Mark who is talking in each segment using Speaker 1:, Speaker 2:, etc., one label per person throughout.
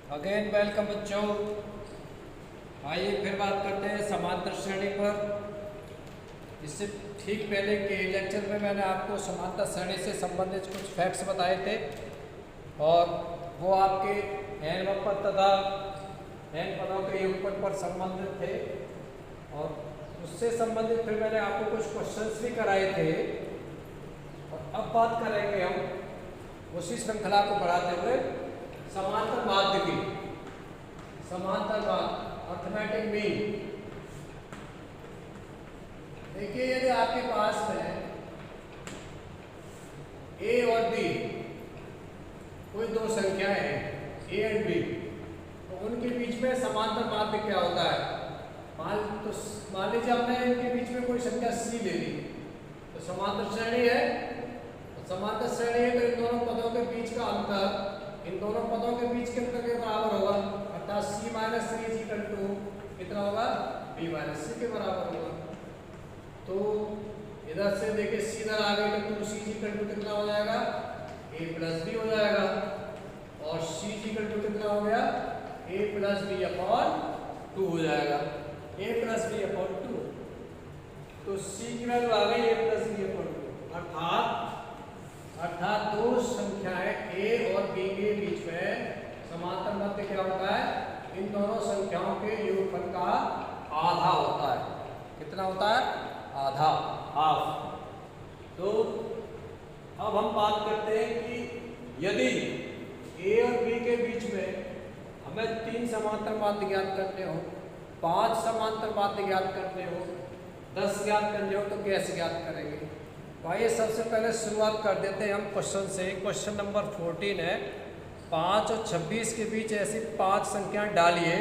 Speaker 1: Again welcome बच्चों। आइए फिर बात करते हैं समांतर श्रेणी पर। इससे ठीक पहले के लेक्चर में मैंने आपको समांतर श्रेणी से संबंधित कुछ फैक्ट्स बताए थे और वो आपके n वक्र तथा n पदों के योगफल पर संबंधित थे और उससे संबंधित फिर मैंने आपको कुछ क्वेश्चंस भी कराए थे। और अब बात करेंगे हम उसी श्रृंखला को बढ़ाते हुए समांतर माध्य की। समांतर माध्य अर्थमेटिक मीन। देखिए यदि आपके पास में a और b कोई दो संख्याएं हैं a एंड b, तो उनके बीच में समांतर माध्य क्या होता है। मान लीजिए हमने इनके बीच में कोई संख्या c ले ली तो समांतर श्रेणी है। तो समांतर श्रेणी है तो इन दोनों पदों के बीच का अंतर इन दोनों पदों के बीच के अंतर के बराबर होगा, अर्थात c minus C is equal to कितना होगा b माइनस सी के बराबर होगा। तो इधर से देखिए c इधर आ गई तो 2c इज इक्वल टू कितना हो जाएगा a प्लस b हो जाएगा और c इज इक्वल टू कितना हो गया a प्लस b अपॉन 2 हो जाएगा, a प्लस b अपॉन 2। तो c की वैल्यू आ गई a प्लस b अपॉन 2, अर्थात दो संख्याएं a और b के बीच में समांतर माध्य क्या होता है, इन दोनों संख्याओं के योगफल का आधा होता है। कितना होता है, आधा, हाफ। तो अब हम बात करते हैं कि यदि a और b के बीच में हमें 3 समांतर माध्य ज्ञात करने हो, 5 समांतर माध्य ज्ञात करने हो, 10 ज्ञात करने हो तो कैसे ज्ञात करेंगे। तो आइए सबसे पहले शुरुआत कर देते हैं हम क्वेश्चन से। क्वेश्चन नंबर 14 है, 5 और 26 के बीच ऐसी 5 संख्याएं डालिए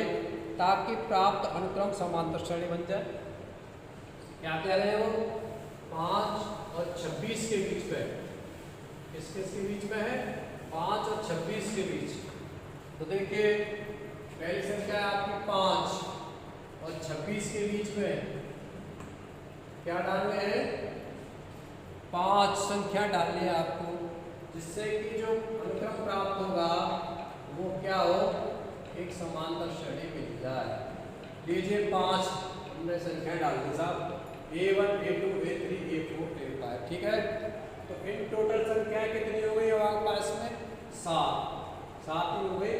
Speaker 1: ताकि प्राप्त अनुक्रम समांतर श्रेणी बन जाए। क्या कह रहे हैं वो, 5 और 26 के बीच में, किसके बीच में है, 5 और 26 के बीच। तो देखिए पहली संख्या है आपकी 5 और 26 के बीच में क्या डालने हैं, 5 संख्या डालनी है आपको, जिससे कि जो अनुक्रम प्राप्त होगा वो क्या हो, एक समांतर श्रेणी मिल जाए। लीजिए 5 हमने संख्या डाल दी साहब, a1 a2 a3 a4 a5, ठीक है। तो इन टोटल संख्याएं कितनी हो गई हमारे पास में, 7 ही हो गई।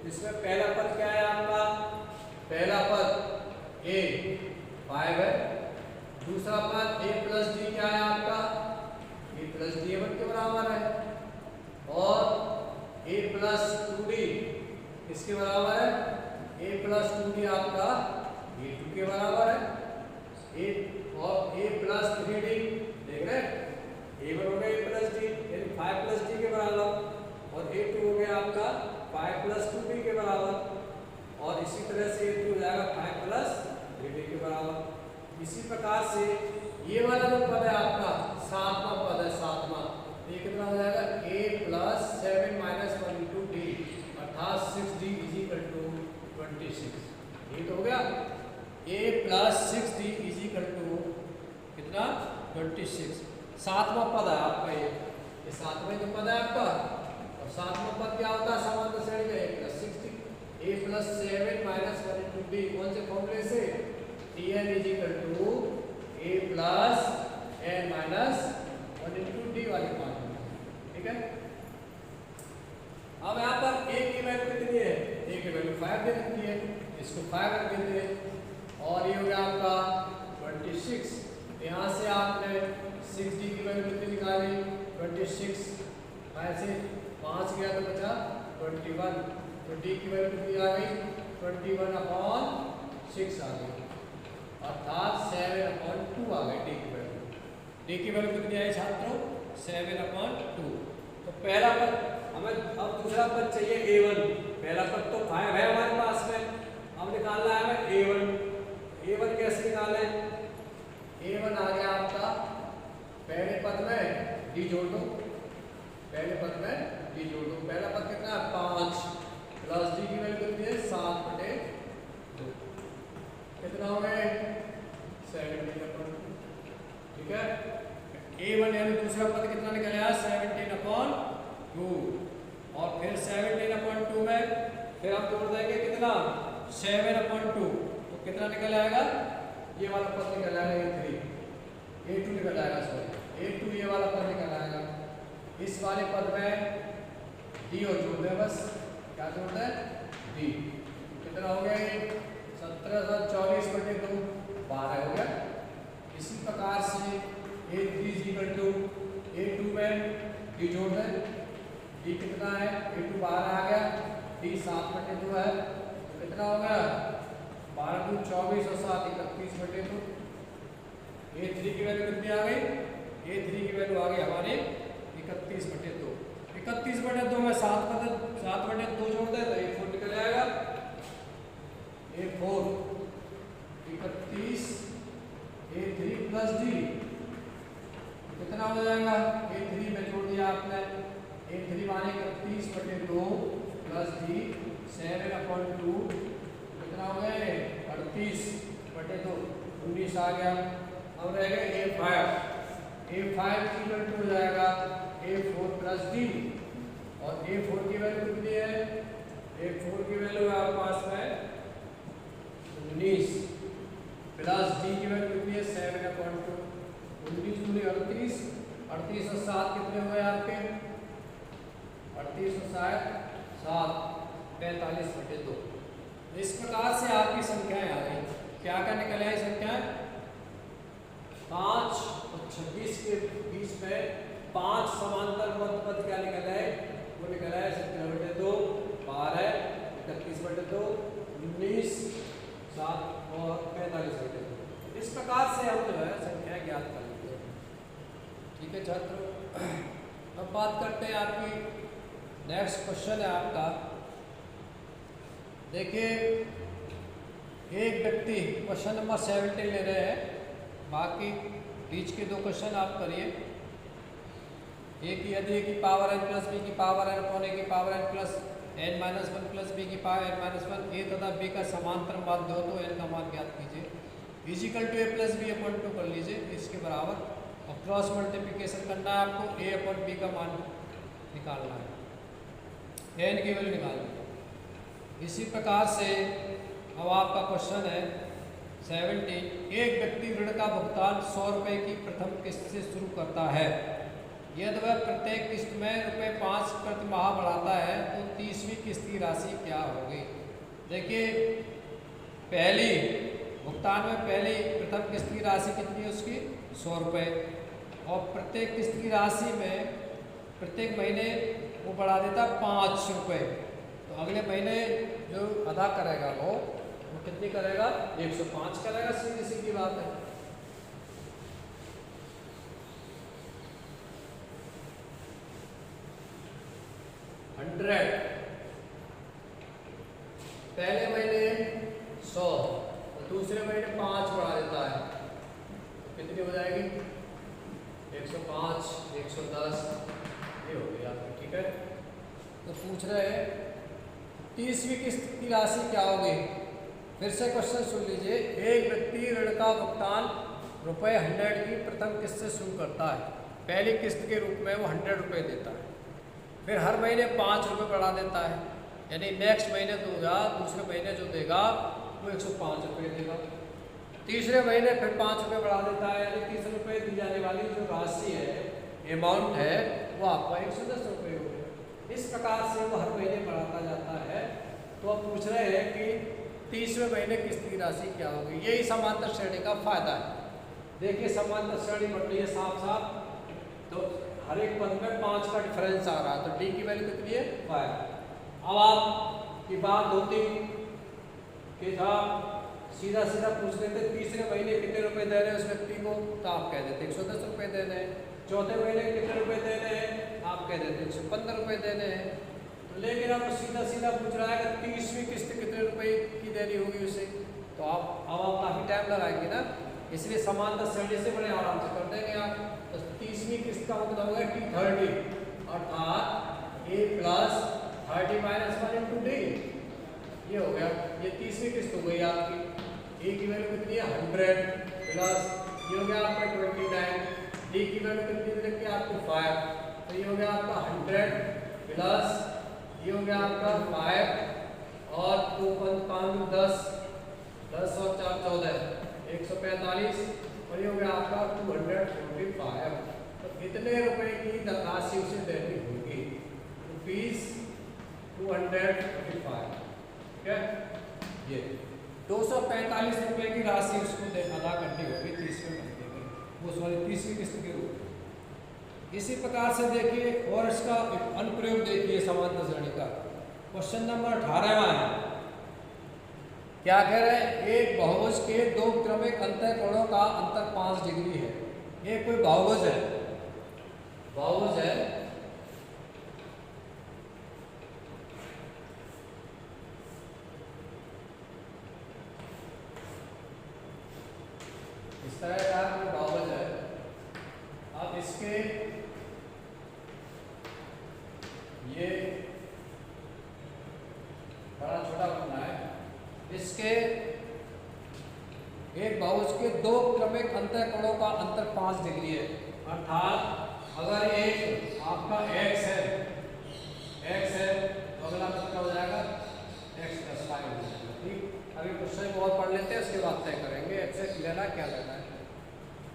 Speaker 1: इसमें पहला पद क्या है आपका, पहला पद a 5 है, दूसरा पद a प्लस डी क्या है आपका, a प्लस डी a1 के बराबर है, और a प्लस 2d इसके बराबर है, a प्लस 2d आपका a2 के बराबर है, और a प्लस 3d देख रहे हैं, a1 हो गया a प्लस डी यानी 5 प्लस डी के बराबर, और a2 हो गया आपका 5 प्लस 2d के बराबर, और इसी तरह से a3 हो जाएगा 5 प्लस 3d के बराबर। इसी प्रकार से ये वाला जो पद है आपका 7वां पद है, 7वां, ये कितना हो जाएगा a plus 7 minus 1 into D, अर्थात 6d इज इक्वल टू 26। ये तो हो गया a plus 6d is equal to कितना 26। 7वां पद है आपका, ये 7वां जो पद है आपका, और 7वां पद क्या होता है समांतर श्रेणी में, a plus 6d, a plus 7 minus 1 into D, कौन से फॉर्मूले से, Tn is equal to a plus n minus 1 into D वाली फॉर्मूला, ठीक है। अब यहाँ पर a की वैल्यू कितनी है, a की वैल्यू 5 दे रखी है, इसको 5 रख देते हैं, और ये हो गया आपका 26। यहाँ से आपने 6d की वैल्यू कितनी निकाली, 26, 5 से 5 गया तो बचा 21, तो d की वैल्यू कितनी आ गई 21 अपॉन 6 आ गई, अर्थात 7 अपॉन 2 आ गई डी की वैल्यू। डी की वैल्यू कितनी आई छात्रों, 7 अपॉन 2। तो पहला पद हमें, अब दूसरा पद चाहिए a1। पहला पद तो 5 है हमारे पास में, अब निकालना है हमें a1 कैसे निकालें, a1 आ गया आपका, पहले पद में d जोड़ दो, पहले पद में d जोड़ दो। पहला पद कितना है 5 प्लस d की वैल्यू कितनी है 7/2, कितना हो गए 17/2, ठीक है। a1 यानी दूसरा पद कितना निकल आया 17/2, और फिर 17/2 में फिर हम जोड़ देंगे कितना 7/2, तो कितना निकल आएगा, ये वाला पद निकल आएगा A2 निकल आएगा, सॉरी A2 ये वाला पद निकल आएगा। इस वाले पद में D और जोड़ दें, बस क्या जोड़ दें D, कितना हो गया ये 17/24/2 12 हो गया। इसी प्रकार से A3 A2 में D जोड़ दें, D कितना है A2 12 आ गया, D 7/2 है, तो कितना हो गया 12 × 24 और 7 31/2। A3 की वैल्यू कितनी आ गई, A3 की वैल्यू आ गई हमारी 31/2। 31/2 में 7/2 जोड़ दे तो A4 निकल आएगा, A4 31 A3 प्लस D कितना हो जाएगा, A3 में जोड़ दिया आपने, A3 माने 31/2 प्लस D 7/2 कितना हो गया 38/2 19 आ गया। अब रह गया A5 की वैल्यू हो जाएगा A4 प्लस D, और A4 की वैल्यू कितनी है, A4 की वैल्यू है आपके पास में 19 प्लस D की वैल्यू कितनी है 7/2, 19 दूनी 38, 38 और 7 कितने हुए आपके 38 और 7 45/2। इस प्रकार से आपकी संख्याएं आ गई। क्या क्या निकल आई संख्याएं, 5 और 26 के बीच में 5 समांतर पद क्या निकल आए, वो निकल आए 17/2 12 31/2 19 7 और 45/2। इस प्रकार से हम जो है संख्याएं ज्ञात कर लेते हैं। ठीक है छात्रों, अब बात करते हैं आपकी नेक्स्ट क्वेश्चन है आपका। देखिए एक व्यक्ति क्वेश्चन नंबर 17 ले रहे हैं, बाकी बीच के 2 क्वेश्चन आप करिए। a की यदि a की पावर n प्लस b की पावर n अपॉन a की power n plus n minus 1 plus b की पावर n माइनस 1 a तथा b का समांतर माध्य हो तो n का मान ज्ञात कीजिए। Equal to a plus b upon 2 कर लीजिए, इसके बराबर, और क्रॉस मल्टीप्लिकेशन करना है आपको, a अपॉन b का मान निकालना है, n की वैल्यू निकालनी है। इसी प्रकार से अब आपका क्वेश्चन है 17, एक व्यक्ति ऋण का भुगतान 100 रुपये की प्रथम किस्त से शुरू करता है। यदि वह प्रत्येक किस्त में ₹5 प्रति माह बढ़ाता है तो 30वीं किस्त की राशि क्या होगी। देखिए पहली भुगतान में पहली प्रथम किस्त की राशि कितनी है उसकी 100 रुपये, और प्रत्येक किस्त की राशि में प्रत्येक महीने वो बढ़ा देता 5 रुपये, तो अगले महीने जो अदा करेगा वो कितनी करेगा 105 करेगा, सीधी सीधी बात है। पहले महीने 100 और दूसरे महीने 5 बढ़ा देता है, तो कितनी हो जाएगी 105 110, ये हो गई आपकी। ठीक है, तो पूछ रहे हैं 30वीं किस्त की राशि क्या होगी। फिर से क्वेश्चन सुन लीजिए, एक व्यक्ति ऋण का भुगतान ₹100 की प्रथम किस्त से शुरू करता है। पहली किस्त के रूप में वो 100 रुपये देता है, फिर हर महीने 5 रुपये बढ़ा देता है, यानी नेक्स्ट महीने दूसरे महीने जो देगा वो 105 रुपये देगा। तीसरे महीने फिर 5 रुपये बढ़ा देता है, यानी 30 रुपये दी जाने वाली जो राशि है, अमाउंट है, वो आपका 110 रुपये हो गया। इस प्रकार से वो हर महीने बढ़ाता जाता है। तो अब पूछ रहे हैं कि 30वें महीने किस्त की राशि क्या होगी। यही समांतर श्रेणी का फायदा है। देखिए समांतर श्रेणी बढ़ रही है साफ साफ, तो हर एक पद में 5 का डिफरेंस आ रहा है, तो डी की वैल्यू कितनी है 5। अब आपकी बात होती कि सीधा सीधा पूछ लेते तीसरे महीने कितने रुपए दे रहे हैं उस व्यक्ति को, तो आप कह देते 110 रुपये देने हैं। चौथे महीने कितने रुपए देने हैं, आप कह देते 115 रुपये देने हैं। लेकिन अब सीधा सीधा पूछ रहा है कि 30वीं किस्त कितने रुपए की देनी होगी उसे, तो आप काफ़ी टाइम लगाएंगे ना, इसलिए समांतर श्रेणी से बड़े आराम से कर देंगे आप। तो 30वीं किस्त का मतलब होगा T30, अर्थात A plus 30 minus 1 into D, ये हो गया। ये 30वीं किस्त हो गई आपकी। A की वैल्यू कितनी है 100 प्लस ये हो गया आपका 29, D की वैल्यू कितनी रखी है आपको 5, तो ये हो गया आपका 100 प्लस ये हो गया आपका 5 और 2 5 10 10 और 4 14 145 और ये हो गया आपका 245। तो कितने रुपए की राशि उसे देनी होगी? रुपीज 245। ठीक है, ये 245 रुपए की राशि उसको अदा करनी होगी 30वें महीने में, वो सॉरी 30वीं किस्त के रूप में। इसी प्रकार से देखिए और इसका अनुप्रयोग देखिए समांतर श्रेणी का। क्वेश्चन नंबर 18वां है। क्या कह रहे हैं? एक बहुभुज के दो क्रमिक अंतःकोणों का अंतर 5 डिग्री है। ये कोई बहुभुज है, बहुभुज है, इस तरह का कोई बहुभुज है। अब इसके ये बड़ा छोटा बनना है। इसके एक बहुभुज के दो क्रमिक अंतःकोणों का अंतर 5 डिग्री है। अर्थात अगर एक आपका x है, x है तो अगला कितना हो जाएगा? x + 5 हो जाएगा। ठीक, अभी क्वेश्चन को और पढ़ लेते हैं, उसके बाद तय करेंगे एक्स लेना क्या लेना है।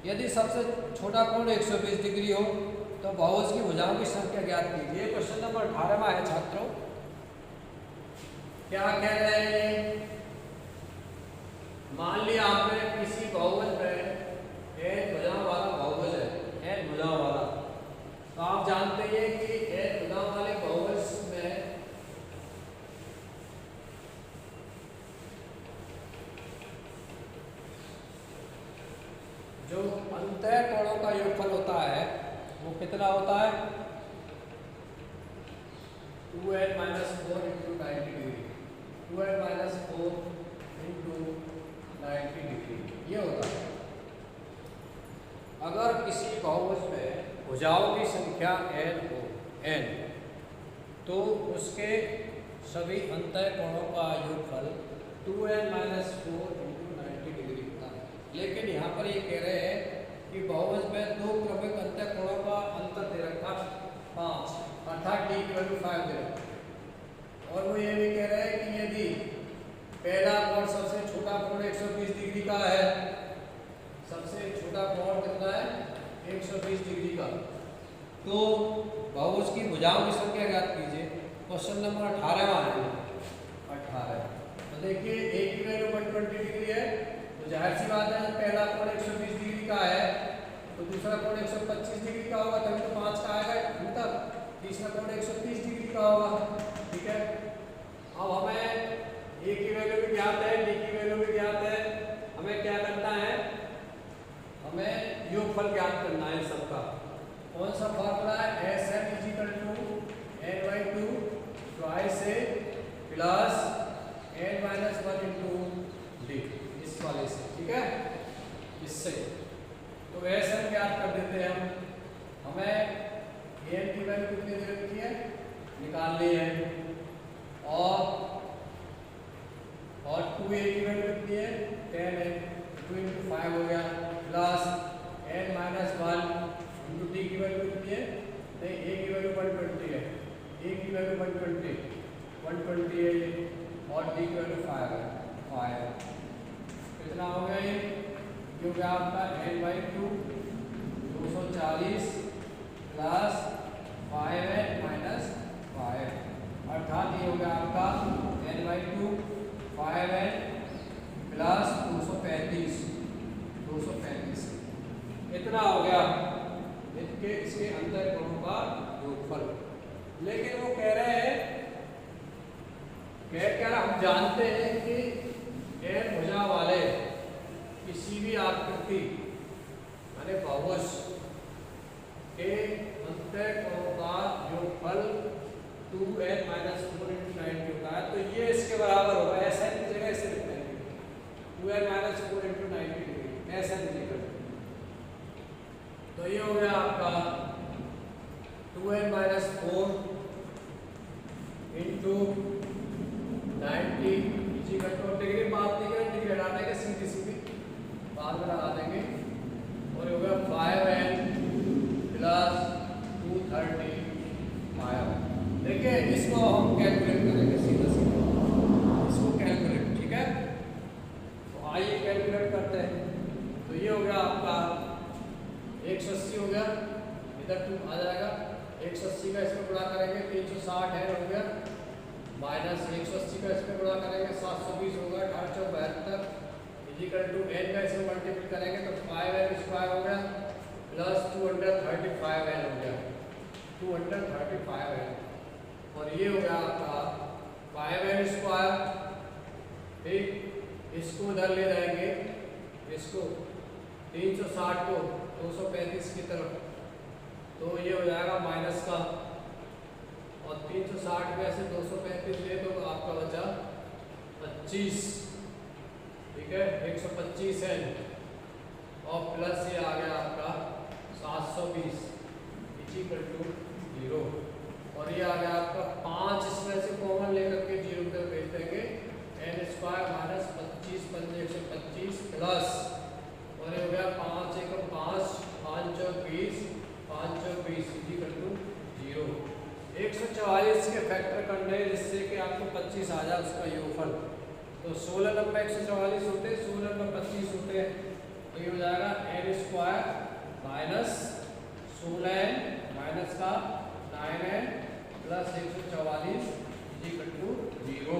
Speaker 1: यदि सबसे छोटा कोण 120 डिग्री हो तो बहुभुज की भुजाओं की संख्या ज्ञात कीजिए। क्वेश्चन नंबर 18वां है छात्रों। क्या कह रहे हैं? मान लिया आपने किसी बहुभुज में n भुजाओं वाला बहुभुज है, n भुजाओं वाला। तो आप जानते हैं कि n भुजाओं वाले बहुभुज में जो अंतःकोणों का योगफल होता है वो कितना होता है? 2n - 4 × 90 डिग्री, 2n - 4 × 90 डिग्री ये होता है। अगर किसी बहुभुज में भुजाओं की संख्या n हो, n, तो उसके सभी अंतःकोणों का योगफल 2n - 4 × 90 डिग्री होता है। लेकिन यहाँ पर ये कह रहे हैं कि बहुभुज में दो क्रमिक अंतःकोणों का अंतर दे रखा 5, अर्थात d की वैल्यू 5 दे रखा। और वो ये भी कह रहे हैं कि यदि पहला कोण सबसे छोटा कोण 120 डिग्री का है, सबसे छोटा कोण कितना है? 120 डिग्री का, तो बहुभुज की भुजाओं की संख्या ज्ञात कीजिए। क्वेश्चन नंबर 18वां है। 18 तो देखिए a की वैल्यू 120 डिग्री है, तो जाहिर सी बात है पहला कोण 120 डिग्री का है तो दूसरा कोण 125 डिग्री का होगा, तभी तो 5 का आएगा अंतर। तीसरा कोण 130 डिग्री का होगा। ठीक है, अब हमें a की वैल्यू भी ज्ञात है, d की वैल्यू भी ज्ञात है। हमें क्या करना है? हमें योगफल ज्ञात करना है सबका। कौन सा फॉर्मूला है? Sn = n/2 twice a plus n - 1 × d, इस वाले से। ठीक है, इससे तो Sn ज्ञात कर देते हैं हम। हमें n की वैल्यू कितनी दे रखी है? निकालनी है। और 2a की वैल्यू कितनी है? 10 है, 2 × 5 हो गया, प्लस n - 1 × d की वैल्यू कितनी है? नहीं, a की वैल्यू 120 है, a की वैल्यू 120 है ये, और d की वैल्यू 5 है, 5। कितना हो गया ये? हो गया आपका n/2 240 प्लस 5n - 5, अर्थात ये हो गया आपका n/2 5n प्लस 235 इतना हो गया इसके अंतःकोणों का योगफल। लेकिन वो कह रहे हैं, क्या हम जानते हैं कि n भुजा वाले किसी भी आकृति माने बहुभुज के अंतःकोणों का योगफल 2n - 4 × 90 होता है। तो ये इसके बराबर होगा, ऐसा की जगह ऐसे लिख देंगे 2n - 4 × 90 डिग्री, ऐसा लिखेंगे। तो ये हो गया आपका 2n - 4 × 90 डिग्री। बात नहीं करें, डिग्री हटा देंगे, सीधी बाद में लगा देंगे। और हो गया 5n प्लस 235। देखिए इसको हम कैलकुलेट करेंगे सीधा। इधर 2 आ जाएगा, 180 का इसमें गुणा करेंगे 360 है हो गया, माइनस 180 का इसमें गुणा करेंगे 720 होगा 872 इजिकल टू n का इसमें मल्टीप्लाई करेंगे तो 5n स्क्वायर हो गया प्लस 235n हो गया 235n, और ये हो गया आपका 5n स्क्वायर। ठीक, इसको उधर ले जाएंगे, इसको 360 को 235 की तरफ, तो ये हो जाएगा माइनस का, और 360 में से 235 ले तो आपका बचा 25, ठीक है 125 है, और प्लस ये आ गया आपका 720 इक्वल टू 0, और ये आ गया आपका 5 इसमें से कॉमन लेकर के 0 पे भेज देंगे, n स्क्वायर माइनस 25 पंजे 125 प्लस, और ये हो गया 5 1 5 5 चौक 20 5 चौक 20 इक्वल टू 0। 144 के फैक्टर करने जिससे कि आपको 25 आ जाए उसका योगफल, तो 16 नंबर 144 होते, 16 नंबर 25 होते, तो ये हो जाएगा n square minus 16n minus का 9n प्लस 144 इक्वल टू 0,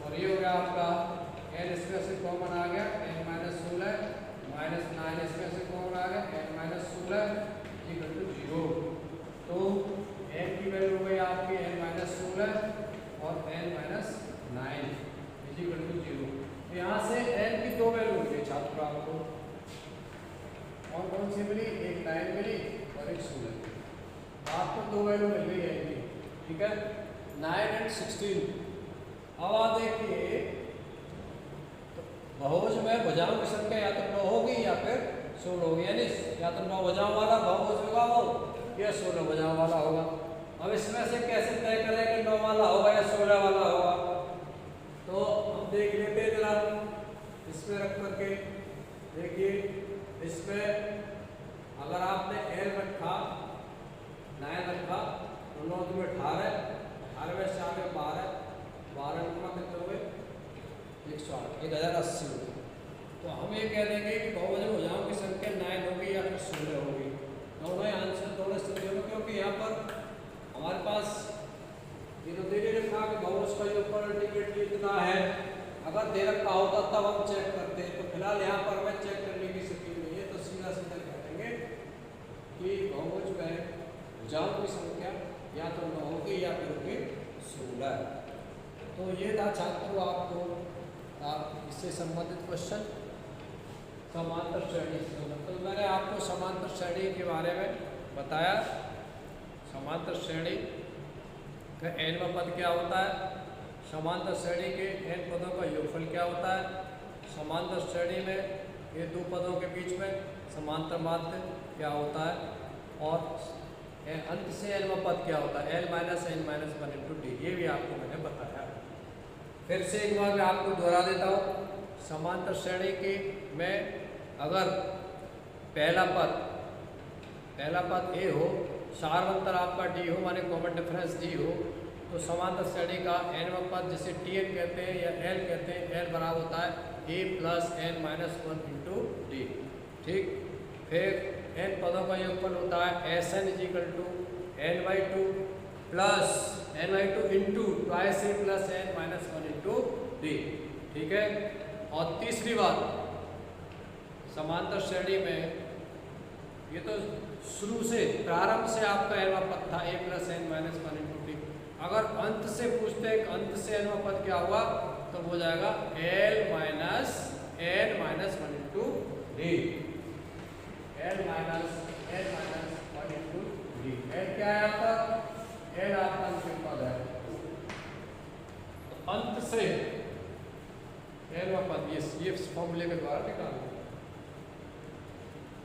Speaker 1: और ये हो गया आपका n इसमें से कॉमन आ गया n माइनस 16 माइनस 9 इसमें से कॉमन आ गया n माइनस 16 इक्वल टू 0, तो n की वैल्यू हो गई आपकी n माइनस 16 और n माइनस 9 इक्वल टू 0। यहाँ से n की दो वैल्यू मिली छात्र आपको, और कौन सी मिली, एक 9 मिली और एक 16, आपको दो वैल्यू मिल गई है, ठीक है 9 और 16। अब आप देखिए बहुभुज में भुजाओं की संख्या या तो 9 होगी या फिर 16 होगी, यानी या तो 9 भुजाओं वाला बहुभुज होगा वो या 16 भुजाओं वाला होगा। अब इसमें से कैसे तय करें कि 9 वाला होगा या 16 वाला होगा, तो हम देख लेते हैं जरा, इसमें रख करके देखिए, इसमें अगर आपने l रखा 9 रखा तो 9 में 18 18 में से आगे 12 12 नंबर कितने हुए 108 1080 होगी, तो हम ये कह देंगे कि बहुभुज भुजाओं की संख्या 9 होगी या फिर 16 होगी, दोनों ही आंसर दोनों स्थितियों में, क्योंकि यहाँ पर हमारे पास ये तो दे रखा कि बहुभुज का योगफल अल्टीमेटली इतना है, अगर दे रखा होता तब हम चेक करते हैं, तो फिलहाल यहाँ पर हमें चेक करने की स्थिति नहीं है, तो सीधा सीधा कह देंगे कि बहुभुज में भुजाओं की संख्या या तो 9 होगी या फिर होगी 16। तो ये था छात्रों आपको आप इससे संबंधित क्वेश्चन समांतर श्रेणी से, तो मैंने आपको समांतर श्रेणी के बारे में बताया, समांतर श्रेणी का nवां पद क्या होता है, समांतर श्रेणी के n पदों का योगफल क्या होता है, समांतर श्रेणी में ये दो पदों के बीच में समांतर माध्य क्या होता है, और अंत से nवां पद क्या होता है, l minus n minus 1 into D, ये भी आपको मैंने बताया। फिर से एक बार मैं आपको दोहरा देता हूँ, समांतर श्रेणी के में अगर पहला पद a हो, सारवंतर आपका d हो, माने कॉमन डिफरेंस d हो, तो समांतर श्रेणी का nवां पद जिसे tn कहते हैं या l कहते हैं, l बराबर होता है a plus n minus 1 into D, ठीक। फिर n पदों का योगफल होता है Sn equal to n/2 plus n/2 into twice a plus n minus 1 into D, ठीक है। और तीसरी बात, समांतर श्रेणी में ये तो शुरू से प्रारंभ से आपका nवां पद था a plus n minus 1 into D, अगर अंत से पूछते हैं अंत से nवां पद क्या हुआ, तो हो जाएगा l minus n minus 1 into D, l minus n minus 1 into D. l क्या है आपका, l आपका अंतिम पद है, तो अंत से nवां पद ये फॉर्मूले के द्वारा निकालना।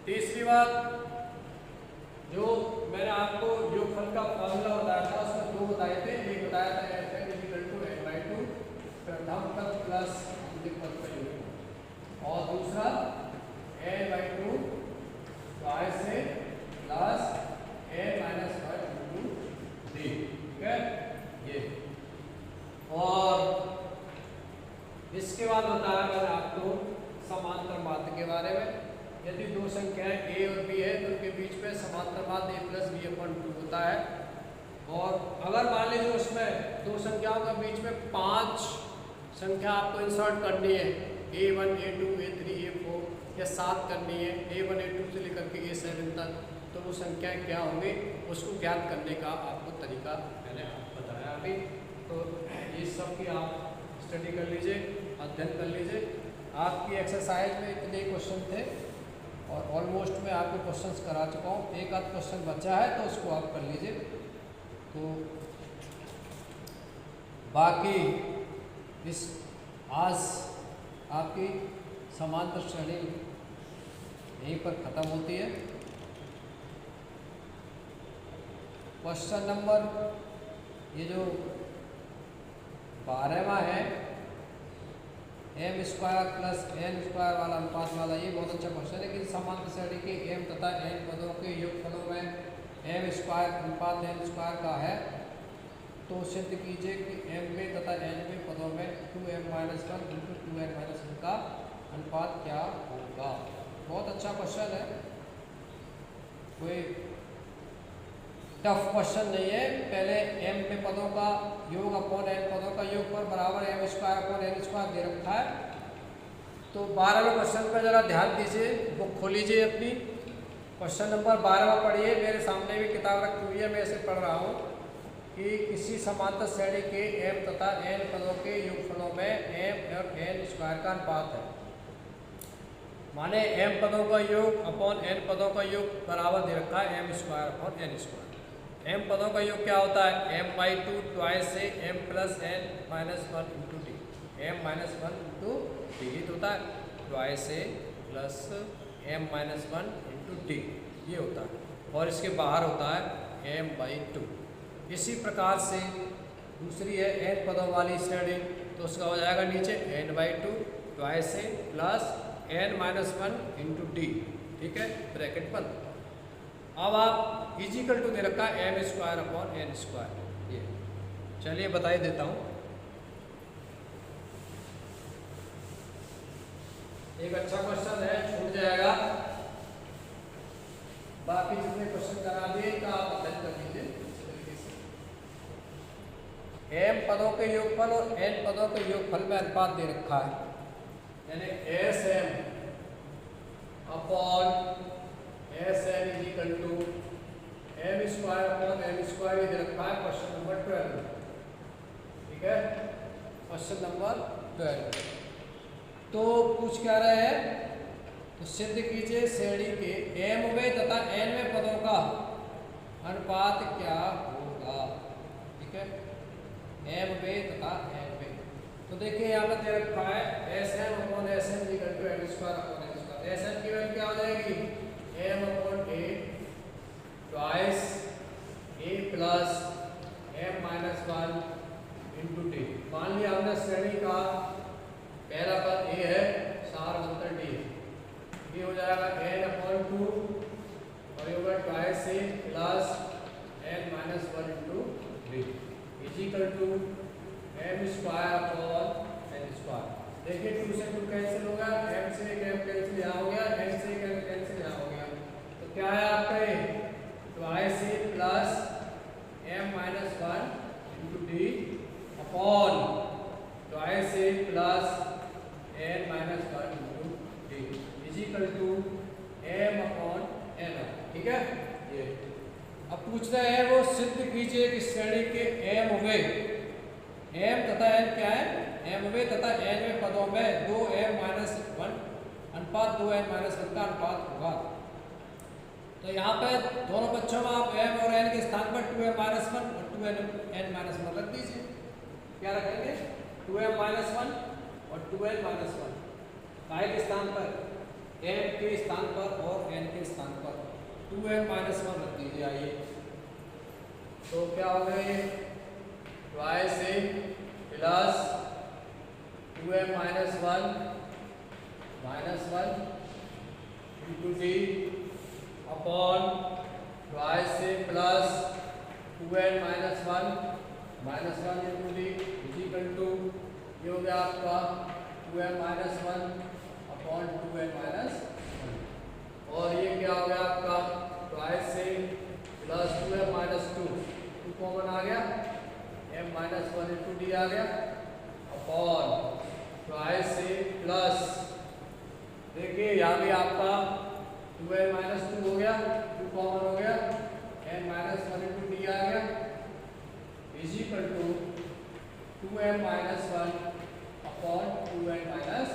Speaker 1: तीसरी बात, जो मैंने आपको योगफल का फॉर्मूला बताया था उसमें दो बताए थे, एक बताया था Fn इक्वल टू n/2 प्रथम पद प्लस अंतिम पद का योग, और दूसरा n/2 twice a plus n minus 1 into D, ठीक है ये। और इसके बाद बताया मैंने आपको समांतर माध्य के बारे में, यदि दो संख्याएं a और b है तो उनके बीच में समांतर माध्य a 3/2 होता है। और अगर मान लीजिए उसमें दो संख्याओं के बीच में 5 संख्या आपको इंसर्ट करनी है, A1 A2 A3 A4 या 7 करनी है, A1 A2 से लेकर के A7 तक, तो वो संख्याएं क्या होंगी उसको ज्ञात करने का आपको तरीका मैंने बताया अभी। तो ये सब की आप स्टडी कर लीजिए, अध्ययन कर लीजिए। आपकी एक्सरसाइज में इतने क्वेश्चन थे और ऑलमोस्ट मैं आपको क्वेश्चंस करा चुका हूँ। एक आध क्वेश्चन बचा है तो उसको आप कर लीजिए। तो बाकी इस आज आपकी समांतर श्रेणी यहीं पर ख़त्म होती है। क्वेश्चन नंबर ये जो 12वां है m² + n² वाला अनुपात वाला, ये बहुत अच्छा क्वेश्चन है कि समांतर श्रेणी के m तथा n पदों के योगफलों में m² अनुपात n² का है, तो सिद्ध कीजिए कि m तथा n पदों में 2m - 1 × 2n - 1 का अनुपात क्या होगा। बहुत अच्छा क्वेश्चन है, कोई टफ क्वेश्चन नहीं है। पहले m पे पदों का योग अपॉन n पदों का योग पर बराबर m² अपॉन n² दे रखा है। तो 12वें क्वेश्चन पर जरा ध्यान दीजिए, बुक खोलीजिए अपनी, क्वेश्चन नंबर 12वां पढ़िए। मेरे सामने भी किताब रखी हुई है, मैं इसे पढ़ रहा हूँ कि किसी समांतर श्रेणी के m तथा n पदों के योगफलों में m और n² का अनुपात है। माने m पदों का योग अपॉन n पदों का योग बराबर दे रखा है m² अपॉन n²। m पदों का योग क्या होता है, m/2 ट्वाइस से m + n - 1 × d, m - 1 × d ही तो होता है, ट्वाइस से प्लस m - 1 × d ये होता है, और इसके बाहर होता है m/2। इसी प्रकार से दूसरी है n पदों वाली श्रेणी, तो उसका हो जाएगा नीचे n/2 ट्वाइस से प्लस n - 1 × d, ठीक है, ब्रैकेट बंद। अब आप इजिकल टू दे रखा है m² अपॉन n²। ये चलिए बताई देता हूँ। एक अच्छा क्वेश्चन है, छूट जाएगा, बाकी जितने क्वेश्चन करा दिए का आप अध्ययन कर लीजिए इस तरीके से। m पदों के योगफल और n पदों के योगफल में अनुपात दे रखा है, यानी Sm upon Sn = m² upon n² ये दे रखा है क्वेश्चन नंबर 12, ठीक है, क्वेश्चन नंबर 12। तो पूछ क्या रहे हैं, तो सिद्ध कीजिए श्रेणी के mवें तथा nवें पदों का अनुपात क्या होगा, ठीक है, mवें तथा nवें। तो देखिए यहाँ पर दे रखा है Sm upon Sn = m² upon n²। Sn की वैल्यू क्या हो जाएगी, m upon a twice a plus m - 1 × d। मान लिया हमने श्रेणी का पहला पद a है, सारवंतर d है, ये हो जाएगा n/2 और ये होगा twice a plus n - 1 × d equal to m² upon n²। देखिए 2 से 2 कैंसिल होगा, m से एक m कैंसिल यहाँ हो गया, n से एक m कैंसिल यहाँ हो गया, तो क्या है आपका ये twice a plus m - 1 × d upon twice a plus n - 1 × d equal to m upon n, ठीक है। ये अब पूछ रहे हैं वो सिद्ध कीजिए कि श्रेणी के m तथा n क्या है, mवें तथा nवें पदों में 2m - 1 अनुपात 2n - 1 का अनुपात होगा। तो यहाँ पे दोनों पक्षों में आप m और n के स्थान पर 2m - 1 और 2n - 1 रख दीजिए। क्या रखेंगे, 2m - 1 और 2n - 1 काय के स्थान पर, m के स्थान पर और n के स्थान पर 2m - 1 रख दीजिए। आइए तो क्या हो गया, ये twice a plus 2m - 1 × d upon twice a plus 2n - 1 × d equal to ये हो गया आपका 2m - 1 अपॉन 2n - 1 और ये क्या हो गया आपका twice a plus 2m minus 2 common आ गया, m माइनस 1 इंटू डी आ गया अपॉन ट्वाइस से प्लस, देखिए यहाँ भी आपका 2m माइनस 2 हो गया, 2 कॉमन हो गया, m माइनस 1 इंटू डी आ गया is equal to 2m minus 1 upon 2n minus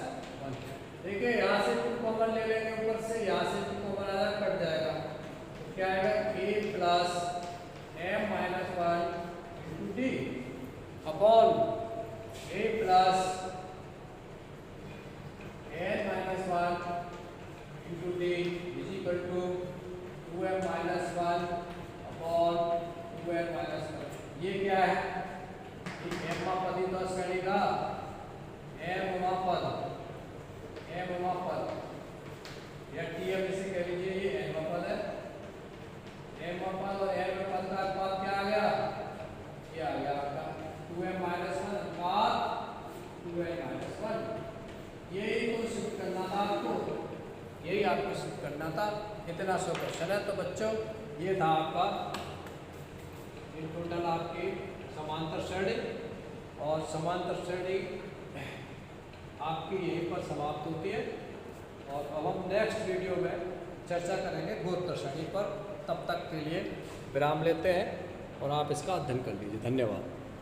Speaker 1: 1। देखिए यहाँ से 2 कॉमन ले लेंगे ऊपर से, यहाँ से 2 कॉमन अलग कट जाएगा, तो क्या आएगा a plus m minus 1 into D upon a plus n minus 1 into D is equal to 2m minus 1 upon 2n minus 1। ये क्या है, ये m पद ही तो श्रेणी का m पद या tm इसे कह लीजिए, ये m पद है, m पद और n पद का अनुपात क्या आ गया, ये आ गया आपका 2m माइनस 1 अनुपात 2n माइनस 1। यही तो सिद्ध करना था आपको, यही आपको सिद्ध करना था। इतना सौ क्वेश्चन है। तो बच्चों ये था आपका इन टोटल आपकी समांतर श्रेणी, और समांतर श्रेणी आपकी यहीं पर समाप्त होती है। और अब हम नेक्स्ट वीडियो में चर्चा करेंगे गोत्र श्रेणी पर। तब तक के लिए विराम लेते हैं और आप इसका अध्ययन कर लीजिए। धन्यवाद।